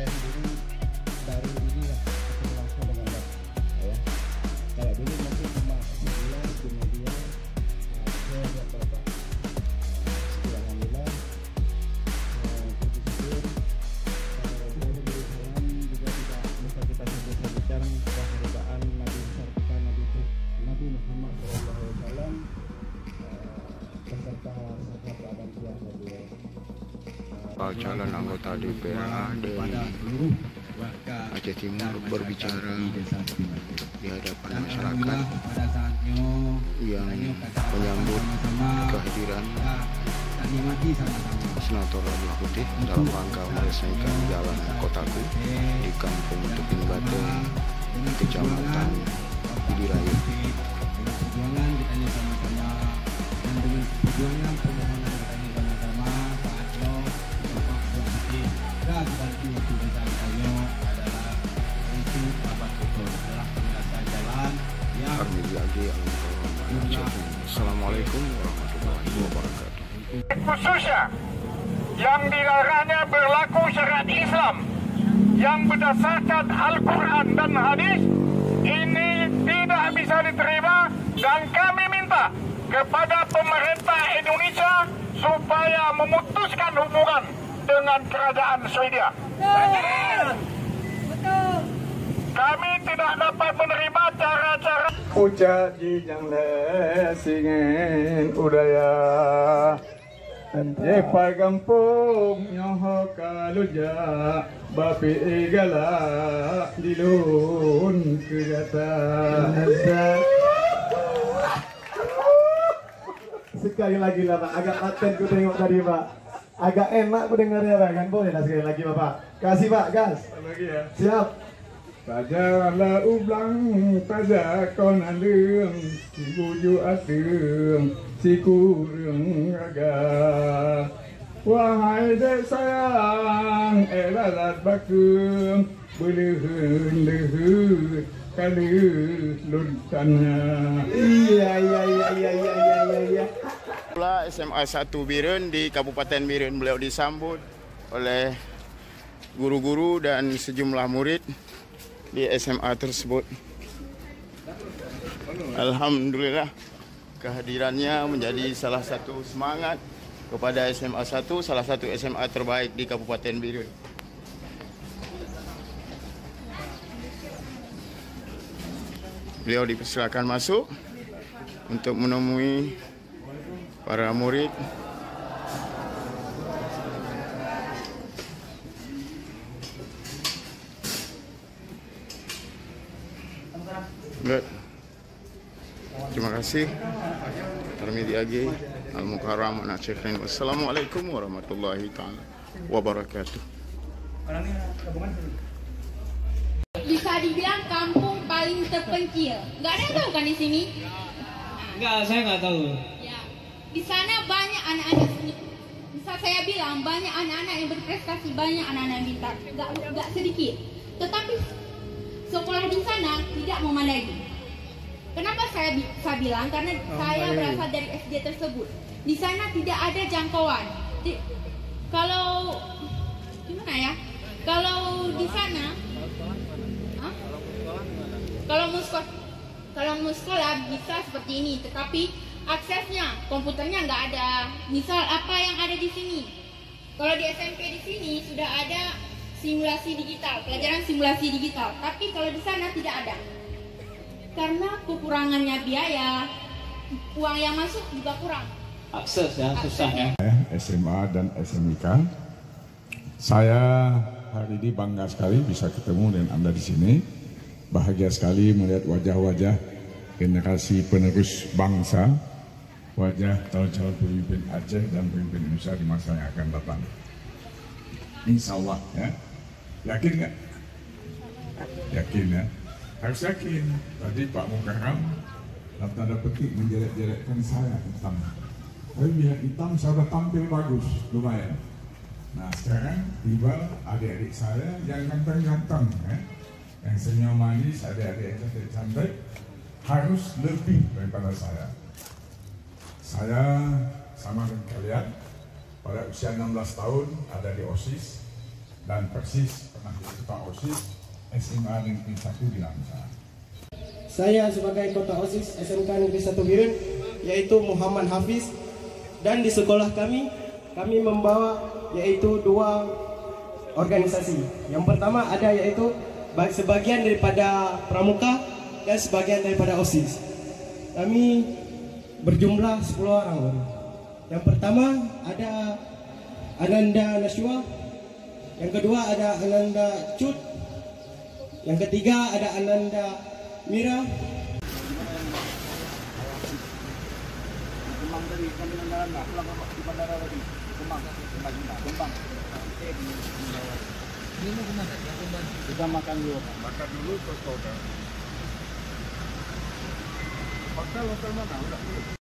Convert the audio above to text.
saya sendiri baru ini lah ketemu langsung dengan Bapak ya. Kalau dulu mungkin cuma sebulan kemudian saya lihat Bapak. Alhamdulillah bersyukur salam juga tidak bisa kita sebutkan keberadaan Nabi besar kita Nabi Muhammad SAW beserta sahabat biasa beliau. Calon anggota DPRD Aceh Timur berbicara di hadapan masyarakat yang menyambut kehadiran Senator Raja Putih dalam rangka meresmikan jalan kotaku di Kampung Tupin Batu, Kecamatan Pidiraya. Assalamualaikum warahmatullahi wabarakatuh. Khususnya yang dilarangnya berlaku syariat Islam yang berdasarkan Al-Quran dan hadis ini tidak bisa diterima, dan kami minta kepada pemerintah Indonesia supaya memutuskan hubungan dengan kerajaan Swedia. Kami tidak dapat menerima cara-cara ucap jijang lesingen udaya Jepa kampung nyoho kaluja bapi igala dilun kegata. Sekali lagi lah Pak, agak paten ku tengok tadi Pak. Agak enak ku dengarnya Pak, kan boleh lah sekali lagi Bapak. Kasih Pak, gas. lagi ya. Siap. Tajalah ublang, tajak konan leung, si buju ateung, si kurung agak. Wahai dek sayang, elalat bakeung, belehun kalelun tanah. Iya. Pula SMA 1 Birun di Kabupaten Birun, beliau disambut oleh guru-guru dan sejumlah murid di SMA tersebut. Alhamdulillah kehadirannya menjadi salah satu semangat kepada SMA 1, salah satu SMA terbaik di Kabupaten Birun. Beliau dipersilakan masuk untuk menemui para murid. Baik. Terima kasih. Tarmidi Agi Al-Mukarram Aceh. Wassalamualaikum warahmatullahi taala wabarakatuh. Bisa dibilang kampung paling terpencil. Nggak ada yang tahu kan di sini? Enggak, saya nggak tahu. Ya. Di sana banyak anak-anak. Bisa saya bilang banyak anak-anak yang berprestasi, banyak anak-anak yang pintar. Nggak sedikit. Tetapi sekolah di sana tidak memadai. Kenapa saya bilang? Karena saya berasal dari SD tersebut. Di sana tidak ada jangkauan. Kalau gimana ya? Kalau di sana, kalau mau sekolah bisa seperti ini, tetapi aksesnya, komputernya nggak ada. Misal apa yang ada di sini? Kalau di SMP di sini sudah ada simulasi digital, pelajaran simulasi digital. Tapi kalau di sana tidak ada. Karena kekurangannya biaya, uang yang masuk juga kurang. Akses ya, susah ya. SMA dan SMIK. Saya hari ini bangga sekali bisa ketemu dengan Anda di sini. Bahagia sekali melihat wajah-wajah generasi penerus bangsa, wajah calon-calon pemimpin Aceh dan pemimpin Indonesia di masa yang akan datang. Insya Allah ya. Yakin nggak? Yakin ya. Harus yakin. Tadi Pak Mukarram dalam tanda petik menjelek-jelekkan saya hitam. Tapi biar hitam saya sudah tampil bagus, lumayan. Nah sekarang tiba adik-adik saya yang ganteng-ganteng ya. Yang senyum manis, adik-adik yang cantik harus lebih daripada saya. Saya sama dengan kalian pada usia 16 tahun ada di OSIS. dan persis pernah jadi ketua OSIS SMA Negeri 1 di Lamsa. Saya sebagai Ketua OSIS SMK Negeri 1 Biren, yaitu Muhammad Hafiz, dan di sekolah kami membawa yaitu 2 organisasi. Yang pertama ada yaitu sebagian daripada Pramuka dan sebagian daripada OSIS. Kami berjumlah 10 orang. Yang pertama ada Ananda Nashwa, yang kedua ada Ananda Cut, yang ketiga ada Ananda Mira. Kembang tadi kami pulang di bandara tadi. Kembang. Ini mau kemana? Kita makan dulu. Makan dulu terus hotel. Hotel mana? Udah.